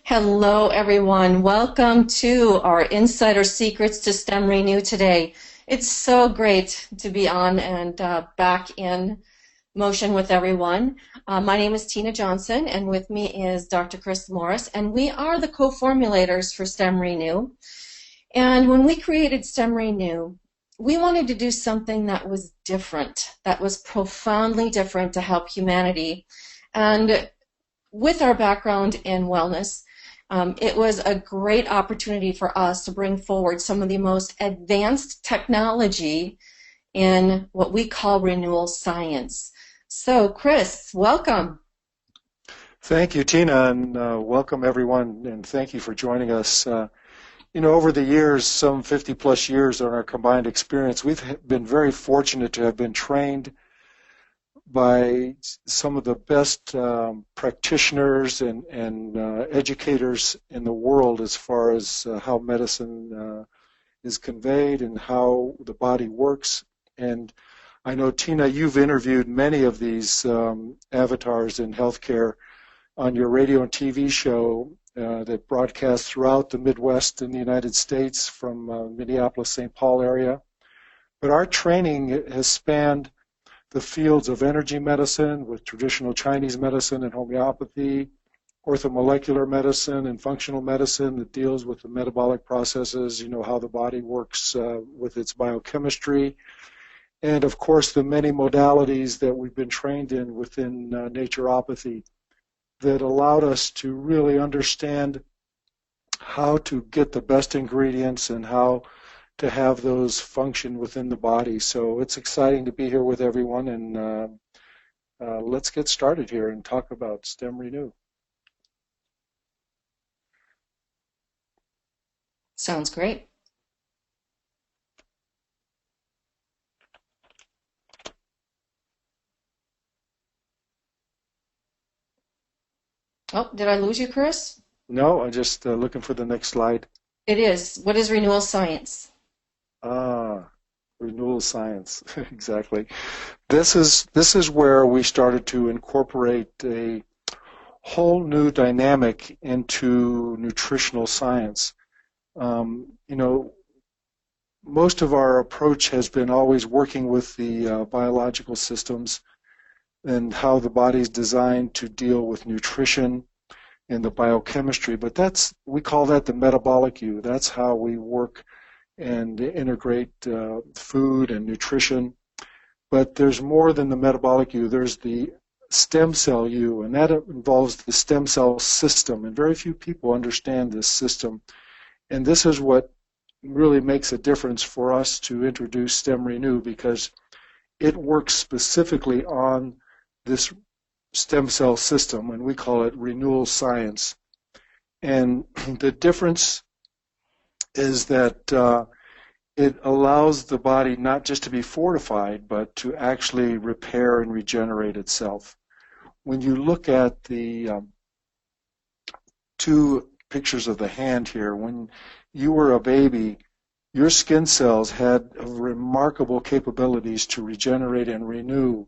Hello, everyone. Welcome to our Insider Secrets to STEM Renew today. It's so great to be on and back in motion with everyone. My name is Tina Johnson, and with me is Dr. Chris Morris, and we are the co-formulators for STEM Renew. And when we created STEM Renew, we wanted to do something that was different, that was profoundly different to help humanity. And with our background in wellness, it was a great opportunity for us to bring forward some of the most advanced technology in what we call renewal science. So, Chris, welcome. Thank you, Tina, and welcome everyone, and thank you for joining us. Over the years, some 50 plus years on our combined experience, we've been very fortunate to have been trained by some of the best practitioners and educators in the world as far as how medicine is conveyed and how the body works. And I know, Tina, you've interviewed many of these avatars in healthcare on your radio and TV show that broadcasts throughout the Midwest in the United States from Minneapolis, St. Paul area. But our training has spanned the fields of energy medicine with traditional Chinese medicine and homeopathy, orthomolecular medicine and functional medicine that deals with the metabolic processes, how the body works with its biochemistry, and of course the many modalities that we've been trained in within naturopathy that allowed us to really understand how to get the best ingredients and how to have those function within the body. So it's exciting to be here with everyone, and let's get started here and talk about STEM Renew. Sounds great. Oh, did I lose you, Chris? No, I'm just looking for the next slide. It is. What is renewal science? Renewal science, exactly. This is where we started to incorporate a whole new dynamic into nutritional science. Most of our approach has been always working with the biological systems and how the body's designed to deal with nutrition and the biochemistry, but we call that the metabolic U. That's how we work and integrate food and nutrition. But there's more than the metabolic U. There's the stem cell U, and that involves the stem cell system, and very few people understand this system. And this is what really makes a difference for us to introduce STEM Renew, because it works specifically on this stem cell system, and we call it renewal science. And the difference is that it allows the body not just to be fortified, but to actually repair and regenerate itself. When you look at the two pictures of the hand here, when you were a baby, your skin cells had remarkable capabilities to regenerate and renew.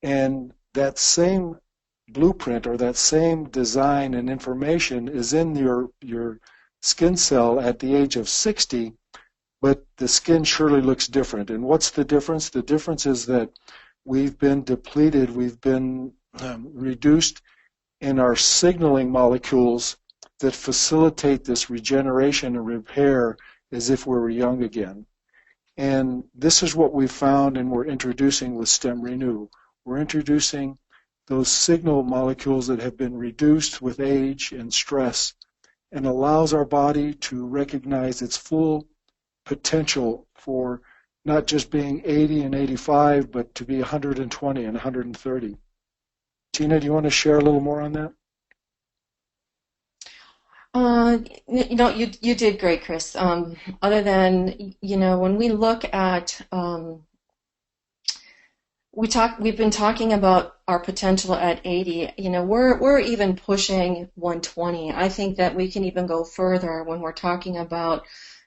And that same blueprint or that same design and information is in your skin cell at the age of 60, but the skin surely looks different. And what's the difference? The difference is that we've been depleted, we've been reduced in our signaling molecules that facilitate this regeneration and repair as if we were young again. And this is what we found and we're introducing with STEM Renew. We're introducing those signal molecules that have been reduced with age and stress, and allows our body to recognize its full potential for not just being 80 and 85, but to be 120 and 130. Tina, do you want to share a little more on that? You did great, Chris. Other than, when we look at we've been talking about our potential at 80. We're even pushing 120. I think that we can even go further when we're talking about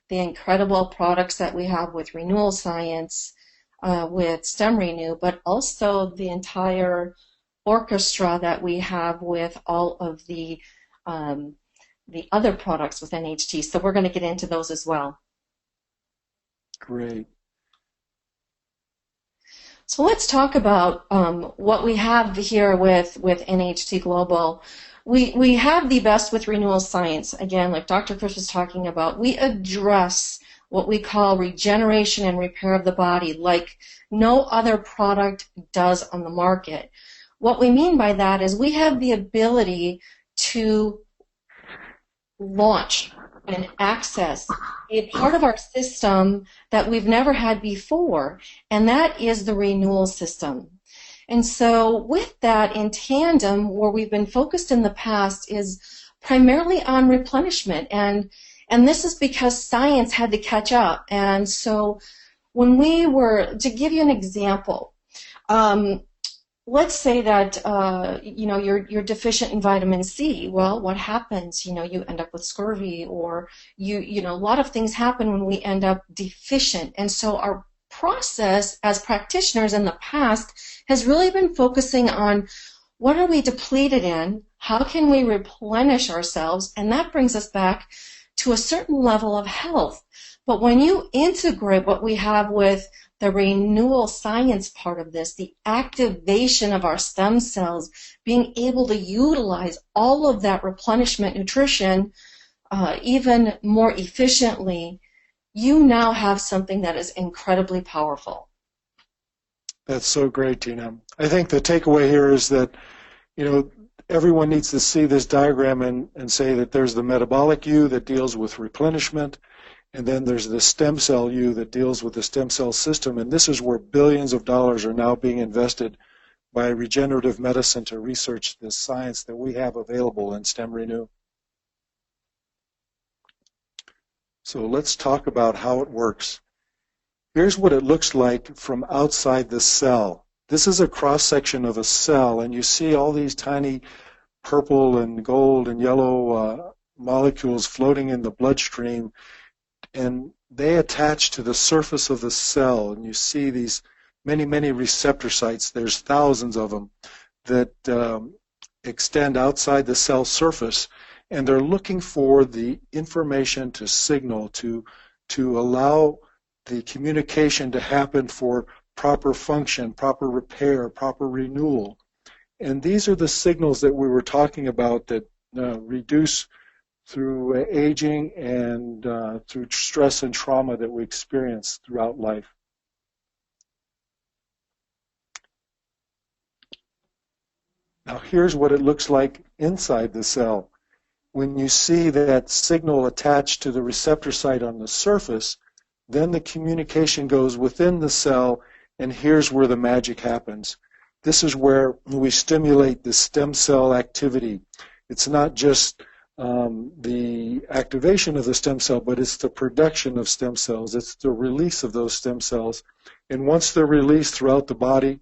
the incredible products that we have with renewal science, with STEM Renew, but also the entire orchestra that we have with all of the the other products with NHT. So we're going to get into those as well. Great. So let's talk about what we have here with NHT Global. We have the best with renewal science. Again, like Dr. Chris was talking about, we address what we call regeneration and repair of the body like no other product does on the market. What we mean by that is we have the ability to launch and access a part of our system that we've never had before, and that is the renewal system. And so with that, in tandem, where we've been focused in the past is primarily on replenishment, and this is because science had to catch up. And so when we were, to give you an example, let's say that you're deficient in vitamin C. Well, what happens? You end up with scurvy, or a lot of things happen when we end up deficient. And so our process as practitioners in the past has really been focusing on what are we depleted in, how can we replenish ourselves, and that brings us back to a certain level of health. But when you integrate what we have with the renewal science part of this, the activation of our stem cells, being able to utilize all of that replenishment nutrition even more efficiently, you now have something that is incredibly powerful. That's so great, Tina. I think the takeaway here is that, everyone needs to see this diagram and say that there's the metabolic you that deals with replenishment, and then there's the stem cell you that deals with the stem cell system, and this is where billions of dollars are now being invested by regenerative medicine to research this science that we have available in Stem Renew. So let's talk about how it works. Here's what it looks like from outside the cell. This is a cross-section of a cell, and you see all these tiny purple and gold and yellow molecules floating in the bloodstream, and they attach to the surface of the cell, and you see these many receptor sites. There's thousands of them that extend outside the cell surface, and they're looking for the information to signal to allow the communication to happen for proper function, proper repair, proper renewal. And these are the signals that we were talking about that reduce through aging and through stress and trauma that we experience throughout life. Now here's what it looks like inside the cell. When you see that signal attached to the receptor site on the surface, then the communication goes within the cell, and here's where the magic happens. This is where we stimulate the stem cell activity. It's not just the activation of the stem cell, but it's the production of stem cells. It's the release of those stem cells. And once they're released throughout the body,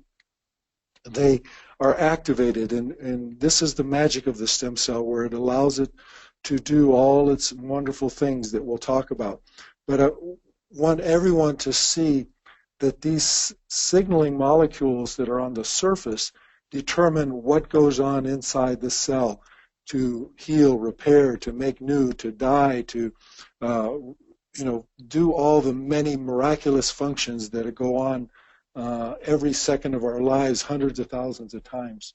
they are activated. And this is the magic of the stem cell, where it allows it to do all its wonderful things that we'll talk about. But I want everyone to see that these signaling molecules that are on the surface determine what goes on inside the cell to heal, repair, to make new, to die, to do all the many miraculous functions that go on every second of our lives, hundreds of thousands of times.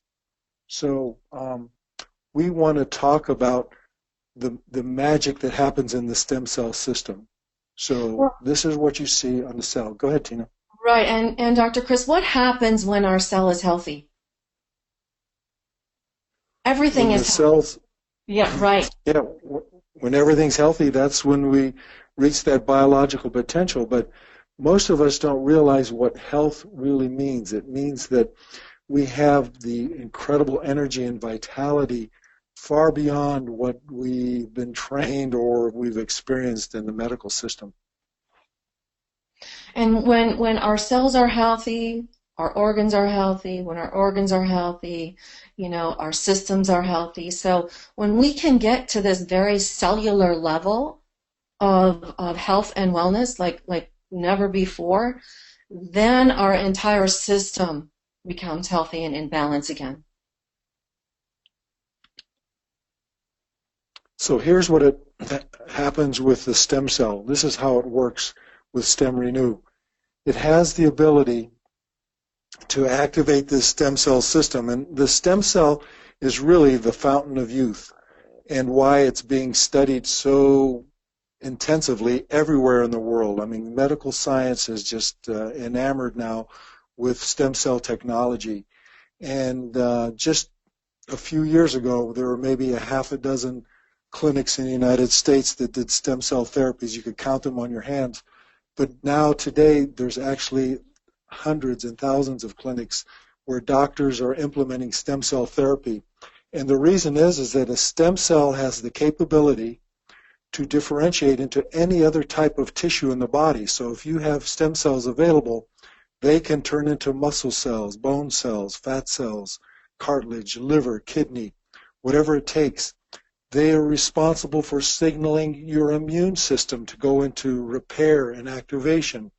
So we want to talk about the magic that happens in the stem cell system. So this is what you see on the cell. Go ahead, Tina. Right, and Dr. Chris, what happens when our cell is healthy? Everything is cells. Yeah, right. Yeah, when everything's healthy, that's when we reach that biological potential. But most of us don't realize what health really means. It means that we have the incredible energy and vitality far beyond what we've been trained or we've experienced in the medical system. And when our cells are healthy, our organs are healthy. When our organs are healthy, our systems are healthy. So when we can get to this very cellular level of health and wellness, like never before, then our entire system becomes healthy and in balance again. So here's what happens with the stem cell. This is how it works with Stem Renew. It has the ability to activate this stem cell system, and the stem cell is really the fountain of youth, and why it's being studied so intensively everywhere in the world. I mean, medical science is just enamored now with stem cell technology. And just a few years ago, there were maybe a half a dozen clinics in the United States that did stem cell therapies. You could count them on your hands. But now, today, there's actually hundreds and thousands of clinics where doctors are implementing stem cell therapy. And the reason is that a stem cell has the capability to differentiate into any other type of tissue in the body. So if you have stem cells available, they can turn into muscle cells, bone cells, fat cells, cartilage, liver, kidney, whatever it takes. They are responsible for signaling your immune system to go into repair and activation.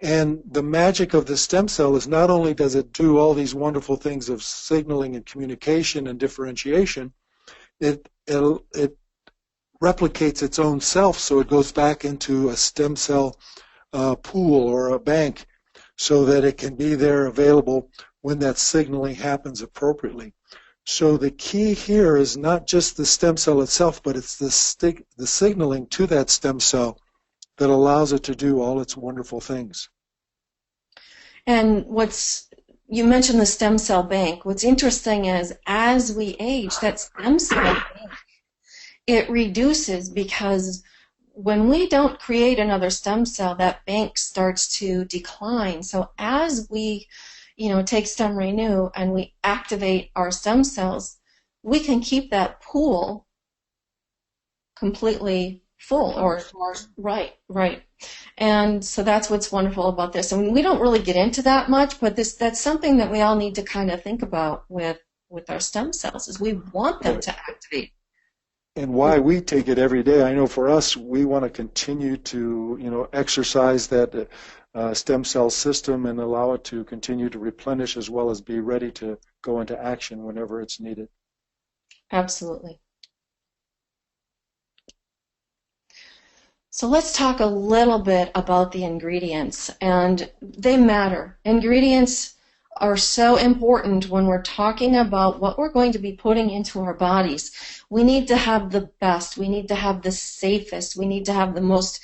And the magic of the stem cell is not only does it do all these wonderful things of signaling and communication and differentiation, it replicates its own self, so it goes back into a stem cell pool or a bank so that it can be there available when that signaling happens appropriately. So the key here is not just the stem cell itself, but it's the signaling to that stem cell that allows it to do all its wonderful things. And you mentioned the stem cell bank. What's interesting is as we age, that stem cell bank, it reduces, because when we don't create another stem cell, that bank starts to decline. So as we take Stem Renew and we activate our stem cells, we can keep that pool completely full, or right. And so that's what's wonderful about this. And we don't really get into that much, but that's something that we all need to kind of think about with our stem cells, is we want them to activate. And why we take it every day. I know for us, we want to continue to, exercise that stem cell system and allow it to continue to replenish, as well as be ready to go into action whenever it's needed. Absolutely. So let's talk a little bit about the ingredients, and they matter. Ingredients are so important when we're talking about what we're going to be putting into our bodies. We need to have the best, we need to have the safest, we need to have the most,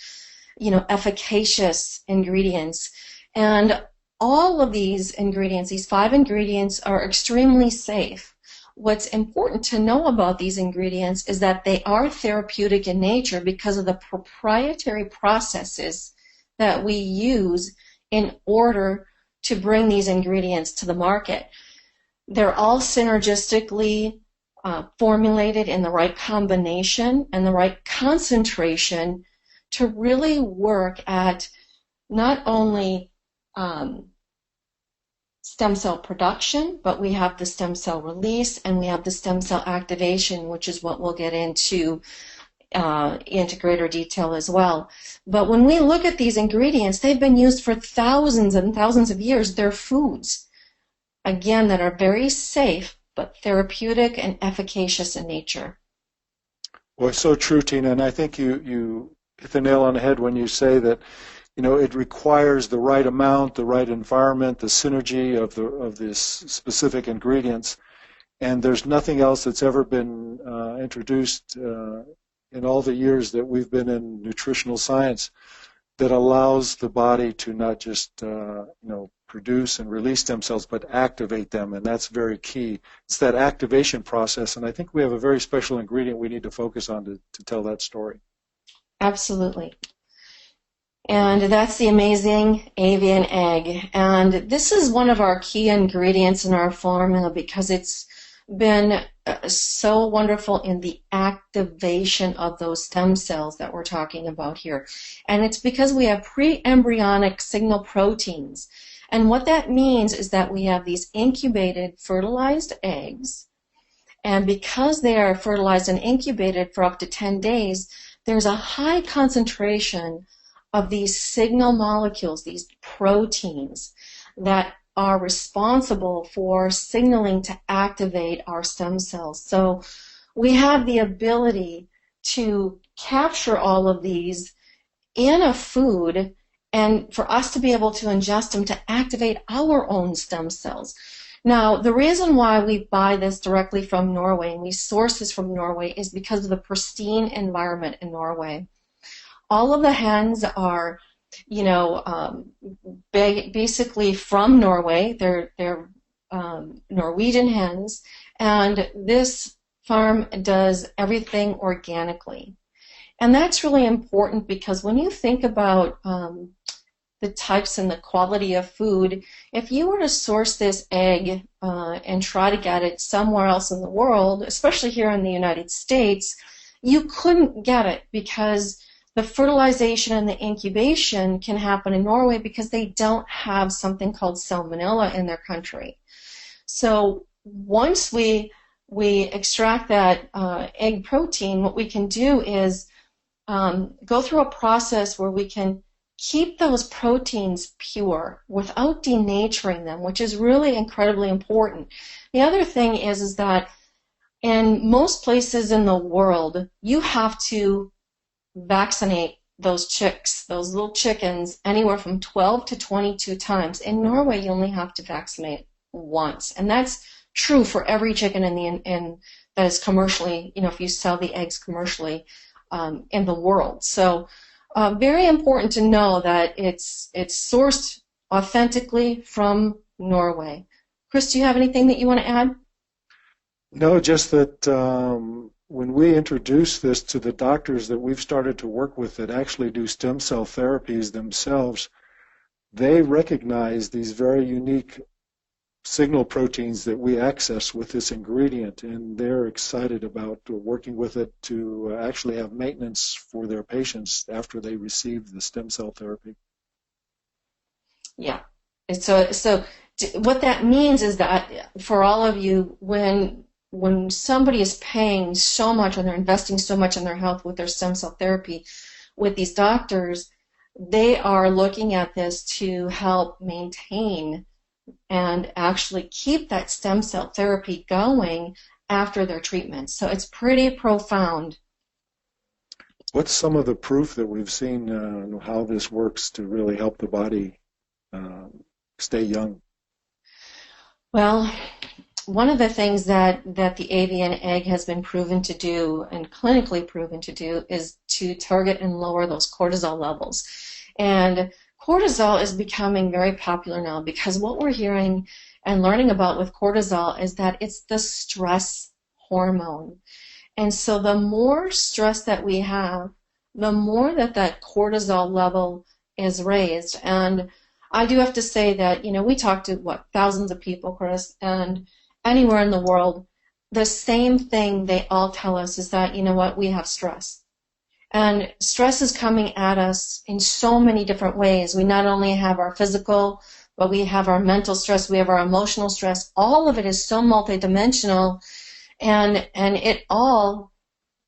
efficacious ingredients. And all of these ingredients, these 5 ingredients, are extremely safe. What's important to know about these ingredients is that they are therapeutic in nature because of the proprietary processes that we use in order to bring these ingredients to the market. They're all synergistically formulated in the right combination and the right concentration to really work at not only stem cell production, but we have the stem cell release and we have the stem cell activation, which is what we'll get into greater detail as well. But when we look at these ingredients, they've been used for thousands and thousands of years. They're foods, again, that are very safe, but therapeutic and efficacious in nature. Well, it's so true, Tina, and I think you hit the nail on the head when you say that it requires the right amount, the right environment, the synergy of this specific ingredients, and there's nothing else that's ever been introduced in all the years that we've been in nutritional science that allows the body to not just produce and release stem cells, but activate them, and that's very key. It's that activation process, and I think we have a very special ingredient we need to focus on to tell that story. Absolutely. And that's the amazing avian egg. And this is one of our key ingredients in our formula because it's been so wonderful in the activation of those stem cells that we're talking about here. And it's because we have pre-embryonic signal proteins. And what that means is that we have these incubated, fertilized eggs. And because they are fertilized and incubated for up to 10 days, there's a high concentration of these signal molecules, these proteins, that are responsible for signaling to activate our stem cells. So we have the ability to capture all of these in a food and for us to be able to ingest them to activate our own stem cells. Now, the reason why we buy this directly from Norway and we source this from Norway is because of the pristine environment in Norway. All of the hens are, basically from Norway. They're Norwegian hens, and this farm does everything organically. And that's really important because when you think about the types and the quality of food, if you were to source this egg and try to get it somewhere else in the world, especially here in the United States, you couldn't get it because the fertilization and the incubation can happen in Norway because they don't have something called salmonella in their country. So once we extract that egg protein, what we can do is go through a process where we can keep those proteins pure without denaturing them, which is really incredibly important. The other thing is that in most places in the world, you have to vaccinate those chicks, those little chickens, anywhere from 12 to 22 times. In Norway, you only have to vaccinate once, and that's true for every chicken that is commercially, if you sell the eggs commercially in the world. So very important to know that it's sourced authentically from Norway. Chris, do you have anything that you want to add? No, just that when we introduce this to the doctors that we've started to work with that actually do stem cell therapies themselves, they recognize these very unique signal proteins that we access with this ingredient, and they're excited about working with it to actually have maintenance for their patients after they receive the stem cell therapy. Yeah. And so what that means is that for all of you, when somebody is paying so much and they're investing so much in their health with their stem cell therapy with these doctors, they are looking at this to help maintain and actually keep that stem cell therapy going after their treatment. So it's pretty profound. What's some of the proof that we've seen how this works to really help the body stay young? Well, one of the things that the avian egg has been proven to do and clinically proven to do is to target and lower those cortisol levels. And cortisol is becoming very popular now because what we're hearing and learning about with cortisol is that it's the stress hormone. And so the more stress that we have, the more that cortisol level is raised. And I do have to say that, we talk to, thousands of people, Chris, and anywhere in the world, the same thing they all tell us is that, we have stress. And stress is coming at us in so many different ways. We not only have our physical, but we have our mental stress, we have our emotional stress. All of it is so multidimensional, and it all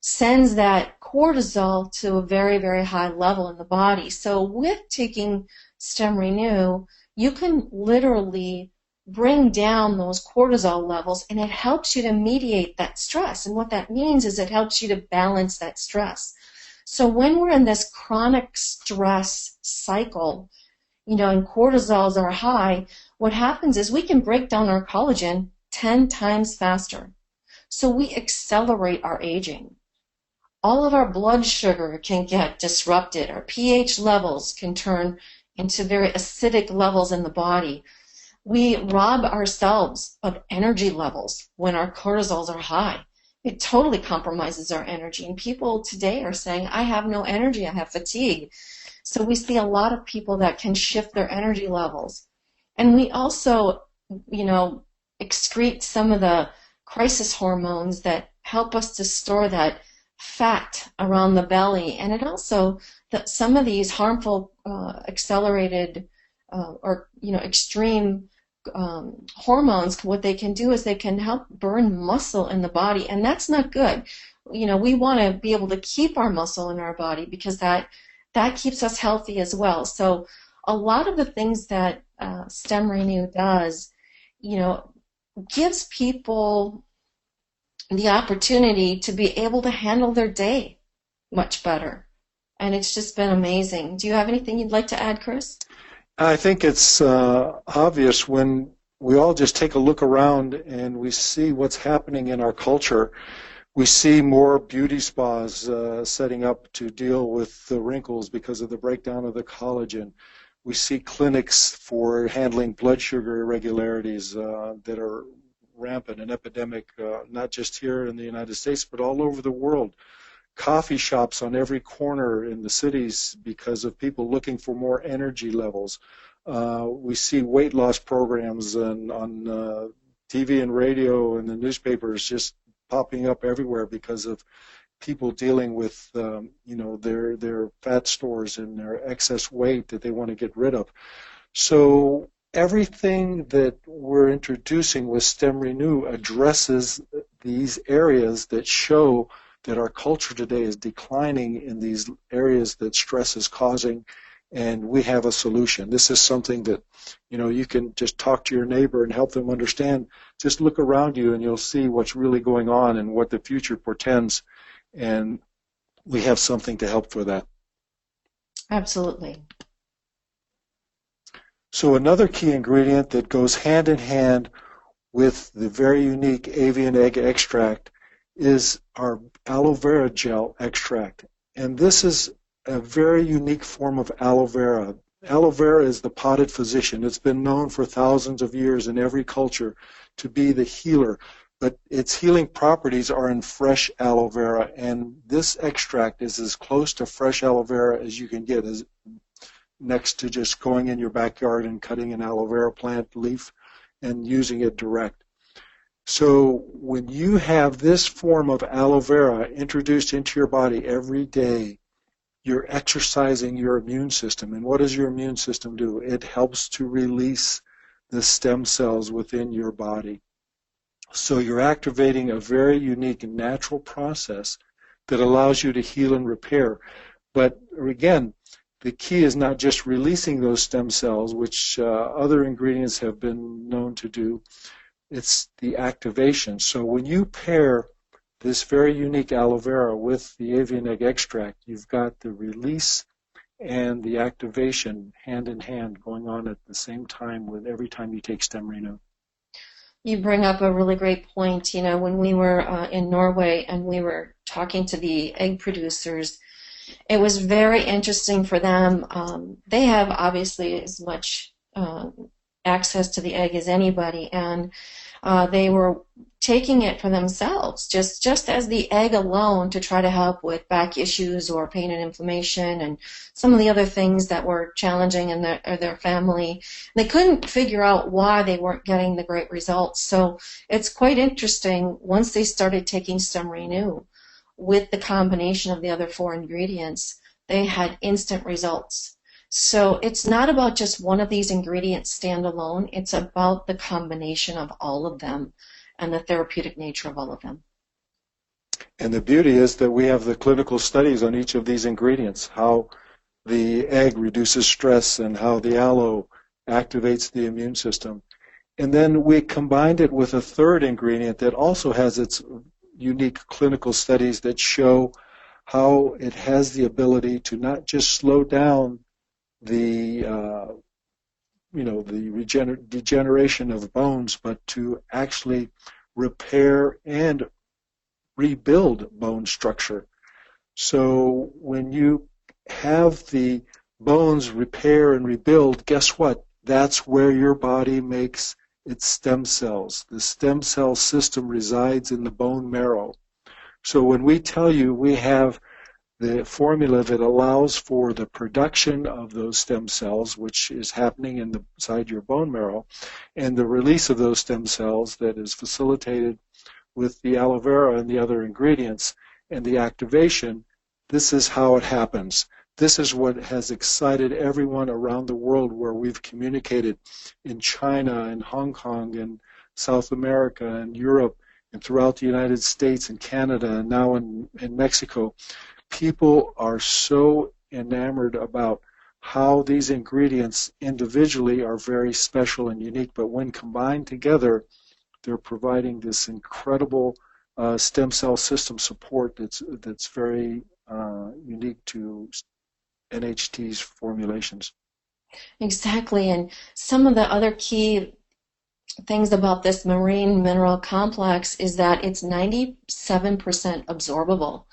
sends that cortisol to a very, very high level in the body. So with taking Stem Renew, you can literally bring down those cortisol levels, and it helps you to mediate that stress. And what that means is it helps you to balance that stress. So when we're in this chronic stress cycle, and cortisols are high, what happens is we can break down our collagen 10 times faster. So we accelerate our aging. All of our blood sugar can get disrupted. Our pH levels can turn into very acidic levels in the body. We rob ourselves of energy levels when our cortisols are high. It totally compromises our energy. And people today are saying, I have no energy, I have fatigue. So we see a lot of people that can shift their energy levels. And we also, excrete some of the crisis hormones that help us to store that fat around the belly. And it also, some of these harmful accelerated or extreme hormones, what they can do is they can help burn muscle in the body, and that's not good. We want to be able to keep our muscle in our body because that keeps us healthy as well. So a lot of the things that Stem Renew does, gives people the opportunity to be able to handle their day much better. And it's just been amazing. Do you have anything you'd like to add, Chris? I think it's obvious when we all just take a look around and we see what's happening in our culture. We see more beauty spas setting up to deal with the wrinkles because of the breakdown of the collagen. We see clinics for handling blood sugar irregularities that are rampant, an epidemic, not just here in the United States, but all over the world. Coffee shops on every corner in the cities because of people looking for more energy levels. We see weight loss programs on TV and radio and the newspapers just popping up everywhere because of people dealing with their fat stores and their excess weight that they want to get rid of. So everything that we're introducing with STEM Renew addresses these areas that show that our culture today is declining in these areas that stress is causing, and we have a solution. This is something that, you can just talk to your neighbor and help them understand. Just look around you and you'll see what's really going on and what the future portends, and we have something to help for that. Absolutely. So another key ingredient that goes hand in hand with the very unique avian egg extract is our aloe vera gel extract. And this is a very unique form of aloe vera. Aloe vera is the potted physician. It's been known for thousands of years in every culture to be the healer, but its healing properties are in fresh aloe vera, and this extract is as close to fresh aloe vera as you can get, as next to just going in your backyard and cutting an aloe vera plant leaf and using it direct. So when you have this form of aloe vera introduced into your body every day, you're exercising your immune system. And what does your immune system do? It helps to release the stem cells within your body. So you're activating a very unique and natural process that allows you to heal and repair. But again, the key is not just releasing those stem cells, which other ingredients have been known to do. It's the activation. So when you pair this very unique aloe vera with the avian egg extract, you've got the release and the activation hand in hand going on at the same time with every time you take STEM Renew. You bring up a really great point. When we were in Norway and we were talking to the egg producers, it was very interesting for them. They have obviously as much access to the egg as anybody, and they were taking it for themselves, just as the egg alone, to try to help with back issues or pain and inflammation and some of the other things that were challenging in their family. They couldn't figure out why they weren't getting the great results. So it's quite interesting once they started taking STEM Renew with the combination of the other 4 ingredients, they had instant results. So it's not about just one of these ingredients standalone, it's about the combination of all of them and the therapeutic nature of all of them. And the beauty is that we have the clinical studies on each of these ingredients, how the egg reduces stress and how the aloe activates the immune system. And then we combined it with a third ingredient that also has its unique clinical studies that show how it has the ability to not just slow down the degeneration of bones, but to actually repair and rebuild bone structure. So when you have the bones repair and rebuild, guess what? That's where your body makes its stem cells. The stem cell system resides in the bone marrow. So when we tell you we have the formula that allows for the production of those stem cells, which is happening inside your bone marrow, and the release of those stem cells that is facilitated with the aloe vera and the other ingredients, and the activation, this is how it happens. This is what has excited everyone around the world where we've communicated in China and Hong Kong and South America and Europe and throughout the United States and Canada and now in Mexico. People are so enamored about how these ingredients individually are very special and unique, but when combined together, they're providing this incredible stem cell system support that's very unique to NHT's formulations. Exactly. And some of the other key things about this marine mineral complex is that it's 97% absorbable.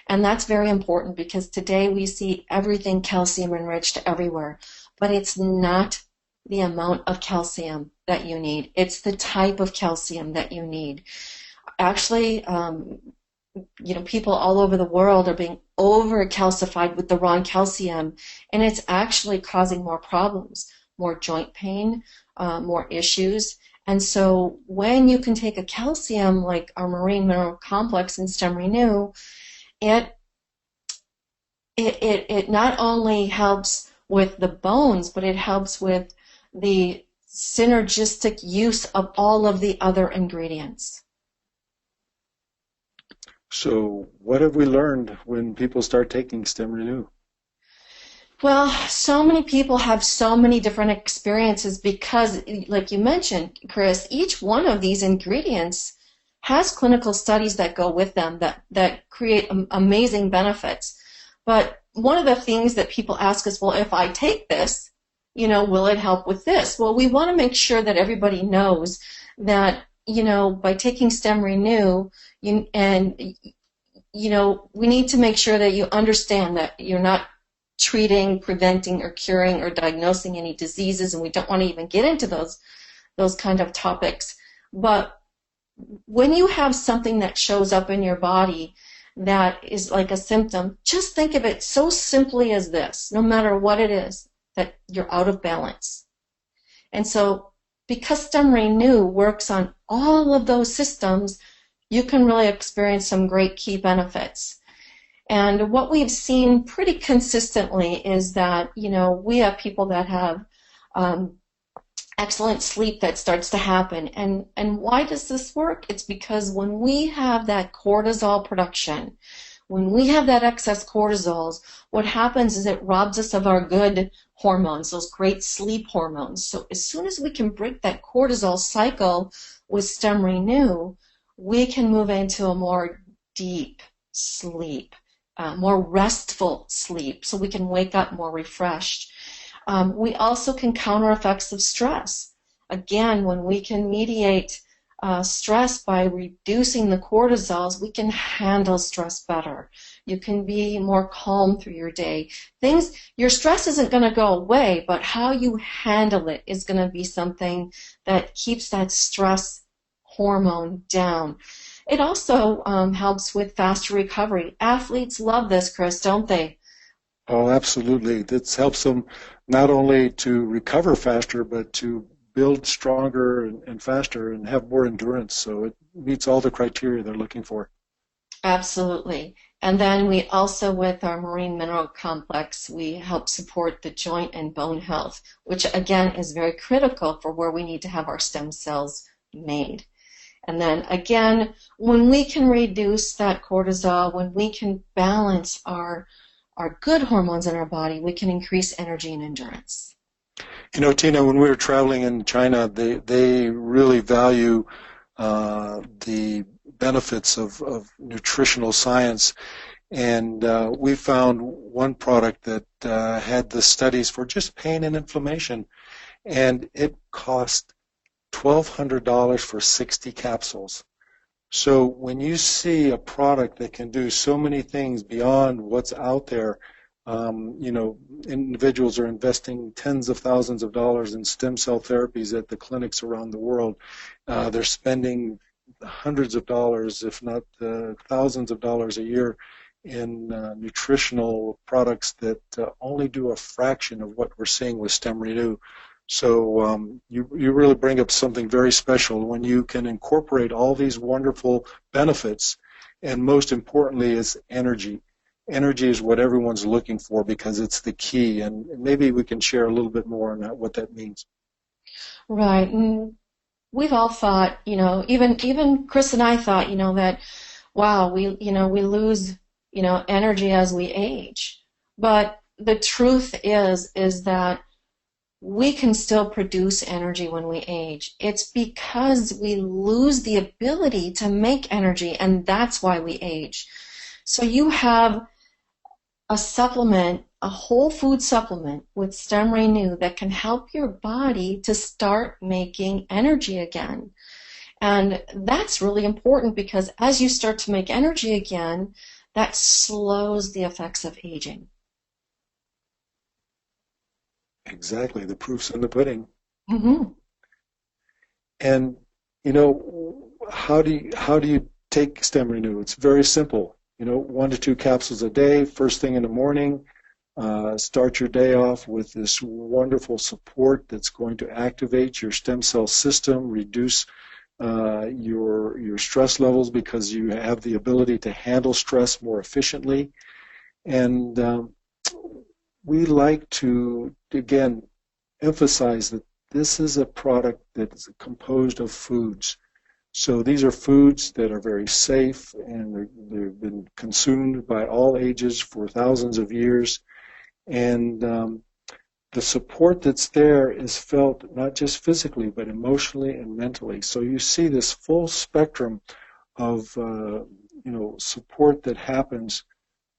And that's very important because today we see everything calcium enriched everywhere, but it's not the amount of calcium that you need. It's the type of calcium that you need. Actually, people all over the world are being over-calcified with the wrong calcium, and it's actually causing more problems, more joint pain, more issues. And so when you can take a calcium like our marine mineral complex in Stem Renew, it it not only helps with the bones, but it helps with the synergistic use of all of the other ingredients. So what have we learned when people start taking Stem Renew? Well, so many people have so many different experiences because, like you mentioned, Chris, each one of these ingredients has clinical studies that go with them that create amazing benefits. But one of the things that people ask is, well, if I take this, will it help with this? Well, we want to make sure that everybody knows that, by taking Stem Renew, we need to make sure that you understand that you're not treating, preventing, or curing, or diagnosing any diseases, and we don't want to even get into those kind of topics. But when you have something that shows up in your body that is like a symptom, just think of it so simply as this: no matter what it is, that you're out of balance. And so because Stem Renew works on all of those systems, you can really experience some great key benefits. And what we've seen pretty consistently is that, we have people that have excellent sleep that starts to happen. And why does this work? It's because when we have that cortisol production, when we have that excess cortisols, what happens is it robs us of our good hormones, those great sleep hormones. So as soon as we can break that cortisol cycle with Stem Renew, we can move into a more deep sleep, more restful sleep, so we can wake up more refreshed. We also can counter effects of stress. Again, when we can mediate stress by reducing the cortisols, we can handle stress better. You can be more calm through your day. Your stress isn't going to go away, but how you handle it is going to be something that keeps that stress hormone down. It also helps with faster recovery. Athletes love this, Chris, don't they? Oh, absolutely. This helps them not only to recover faster, but to build stronger and faster and have more endurance. So it meets all the criteria they're looking for. Absolutely. And then we also, with our marine mineral complex, we help support the joint and bone health, which again is very critical for where we need to have our stem cells made. And then again, when we can reduce that cortisol, when we can balance our good hormones in our body, we can increase energy and endurance. Tina, when we were traveling in China, they really value the benefits of nutritional science. And we found one product that had the studies for just pain and inflammation, and it cost $1,200 for 60 capsules. So when you see a product that can do so many things beyond what's out there, individuals are investing tens of thousands of dollars in stem cell therapies at the clinics around the world. They're spending hundreds of dollars, if not thousands of dollars a year in nutritional products that only do a fraction of what we're seeing with Stem Renew. So you really bring up something very special when you can incorporate all these wonderful benefits, and most importantly is energy. Energy is what everyone's looking for because it's the key, and maybe we can share a little bit more on what that means. Right. And we've all thought, even Chris and I thought, that, wow, we lose, energy as we age. But the truth is that we can still produce energy when we age. It's because we lose the ability to make energy, and that's why we age. So you have a supplement, a whole food supplement with Stem Renew that can help your body to start making energy again. And that's really important because as you start to make energy again, that slows the effects of aging. Exactly, the proof's in the pudding. Mm-hmm. And how do you take Stem Renew? It's very simple. 1 to 2 capsules a day, first thing in the morning. Start your day off with this wonderful support that's going to activate your stem cell system, reduce your stress levels because you have the ability to handle stress more efficiently. And we like to, again, emphasize that this is a product that's composed of foods. So these are foods that are very safe and they've been consumed by all ages for thousands of years. And the support that's there is felt not just physically, but emotionally and mentally. So you see this full spectrum of support that happens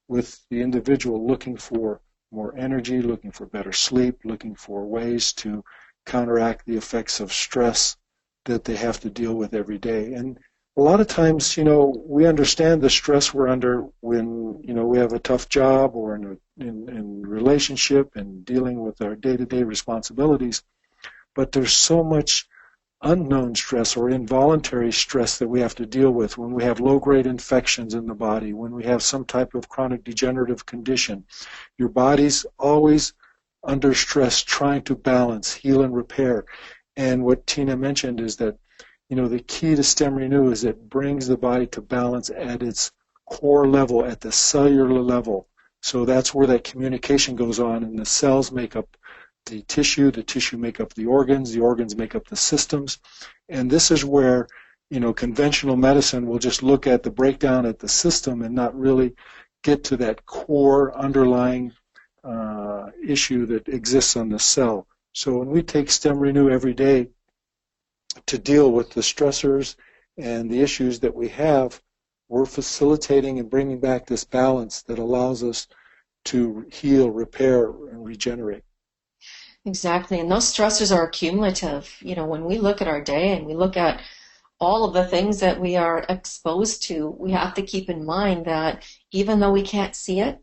with the individual looking for more energy, looking for better sleep, looking for ways to counteract the effects of stress that they have to deal with every day. And a lot of times, we understand the stress we're under when, we have a tough job or in relationship and dealing with our day-to-day responsibilities. But there's so much unknown stress or involuntary stress that we have to deal with when we have low-grade infections in the body, when we have some type of chronic degenerative condition. Your body's always under stress trying to balance, heal, and repair. And what Tina mentioned is that, the key to Stem Renew is it brings the body to balance at its core level, at the cellular level. So that's where that communication goes on, and the cells make up the tissue make up the organs make up the systems. And this is where, conventional medicine will just look at the breakdown at the system and not really get to that core underlying issue that exists on the cell. So when we take Stem Renew every day to deal with the stressors and the issues that we have, we're facilitating and bringing back this balance that allows us to heal, repair, and regenerate. Exactly. And those stressors are cumulative. When we look at our day and we look at all of the things that we are exposed to, we have to keep in mind that even though we can't see it,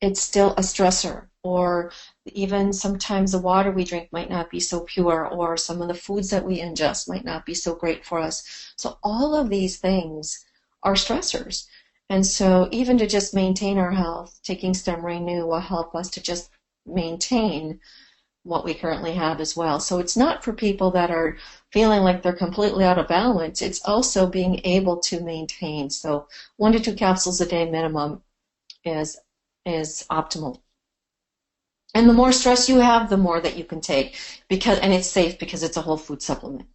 it's still a stressor. Or even sometimes the water we drink might not be so pure, or some of the foods that we ingest might not be so great for us. So all of these things are stressors. And so even to just maintain our health, taking Stem Renew will help us to just maintain what we currently have as well. So it's not for people that are feeling like they're completely out of balance. It's also being able to maintain. So 1 to 2 capsules a day minimum is optimal. And the more stress you have, the more that you can take, and it's safe because it's a whole food supplement.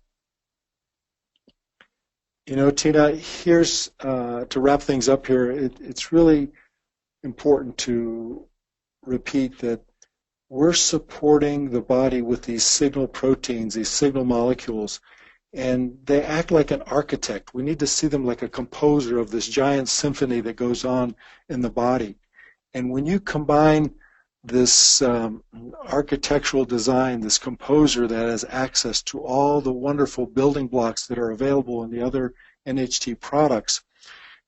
Tina, here's to wrap things up here. It's really important to repeat that we're supporting the body with these signal proteins, these signal molecules, and they act like an architect. We need to see them like a composer of this giant symphony that goes on in the body. And when you combine this architectural design, this composer that has access to all the wonderful building blocks that are available in the other NHT products,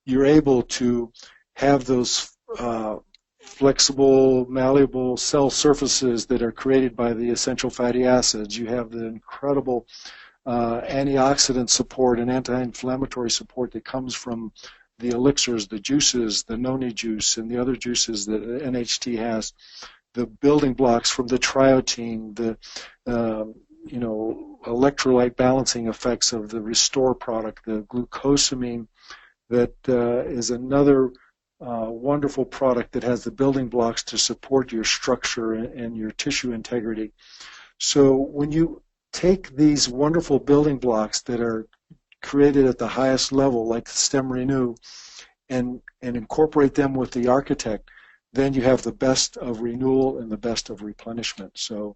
you're able to have those flexible, malleable cell surfaces that are created by the essential fatty acids. You have the incredible antioxidant support and anti-inflammatory support that comes from the elixirs, the juices, the noni juice, and the other juices that NHT has, the building blocks from the triotein, the electrolyte balancing effects of the Restore product, the glucosamine that is another wonderful product that has the building blocks to support your structure and your tissue integrity. So when you take these wonderful building blocks that are created at the highest level, like Stem Renew, and incorporate them with the architect, then you have the best of renewal and the best of replenishment. So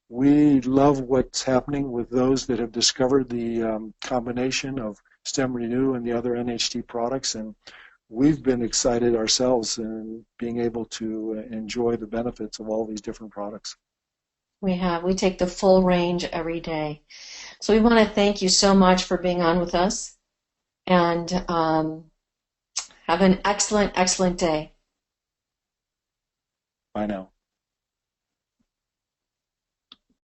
we love what's happening with those that have discovered the combination of Stem Renew and the other NHT products, and we've been excited ourselves in being able to enjoy the benefits of all these different products. We take the full range every day. So we want to thank you so much for being on with us, and have an excellent, excellent day. Bye now.